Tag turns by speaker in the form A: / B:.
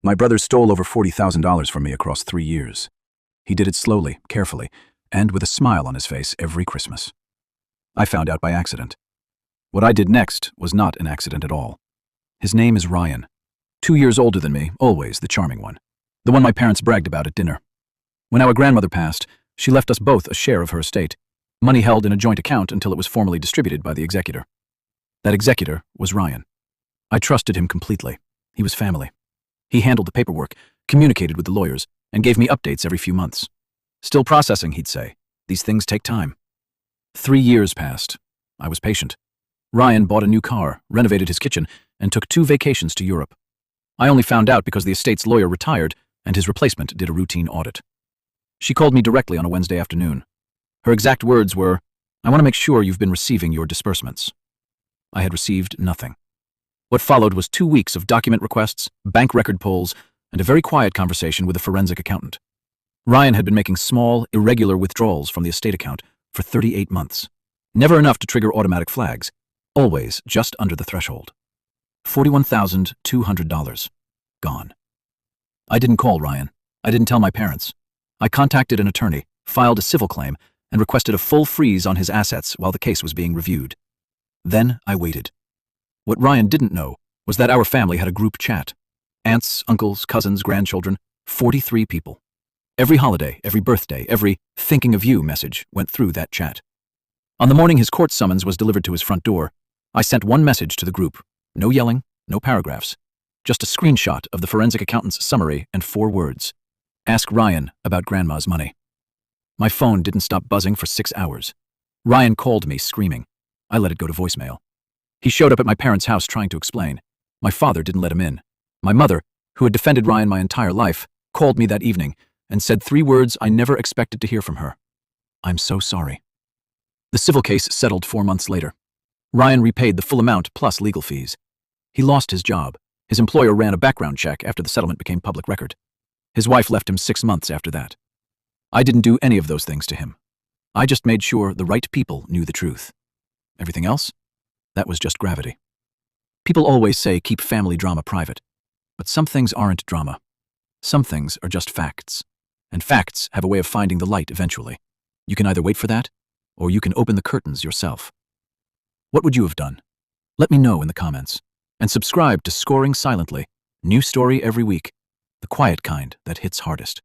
A: My brother stole over $40,000 from me across 3 years. He did it slowly, carefully, and with a smile on his face every Christmas. I found out by accident. What I did next was not an accident at all. His name is Ryan. 2 years older than me, always the charming one. The one my parents bragged about at dinner. When our grandmother passed, she left us both a share of her estate, money held in a joint account until it was formally distributed by the executor. That executor was Ryan. I trusted him completely. He was family. He handled the paperwork, communicated with the lawyers, and gave me updates every few months. Still processing, he'd say. These things take time. 3 years passed. I was patient. Ryan bought a new car, renovated his kitchen, and took 2 vacations to Europe. I only found out because the estate's lawyer retired and his replacement did a routine audit. She called me directly on a Wednesday afternoon. Her exact words were, "I want to make sure you've been receiving your disbursements." I had received nothing. What followed was 2 weeks of document requests, bank record pulls, and a very quiet conversation with a forensic accountant. Ryan had been making small, irregular withdrawals from the estate account for 38 months. Never enough to trigger automatic flags. Always just under the threshold. $41,200. Gone. I didn't call Ryan. I didn't tell my parents. I contacted an attorney, filed a civil claim, and requested a full freeze on his assets while the case was being reviewed. Then I waited. What Ryan didn't know was that our family had a group chat. Aunts, uncles, cousins, grandchildren, 43 people. Every holiday, every birthday, every thinking of you message went through that chat. On the morning his court summons was delivered to his front door, I sent one message to the group. No yelling, no paragraphs. Just a screenshot of the forensic accountant's summary and 4 words. Ask Ryan about Grandma's money. My phone didn't stop buzzing for 6 hours. Ryan called me screaming. I let it go to voicemail. He showed up at my parents' house trying to explain. My father didn't let him in. My mother, who had defended Ryan my entire life, called me that evening and said 3 words I never expected to hear from her. "I'm so sorry." The civil case settled 4 months later. Ryan repaid the full amount plus legal fees. He lost his job. His employer ran a background check after the settlement became public record. His wife left him 6 months after that. I didn't do any of those things to him. I just made sure the right people knew the truth. Everything else? That was just gravity. People always say keep family drama private. But some things aren't drama. Some things are just facts. And facts have a way of finding the light eventually. You can either wait for that, or you can open the curtains yourself. What would you have done? Let me know in the comments. And subscribe to Scoring Silently. New story every week. The quiet kind that hits hardest.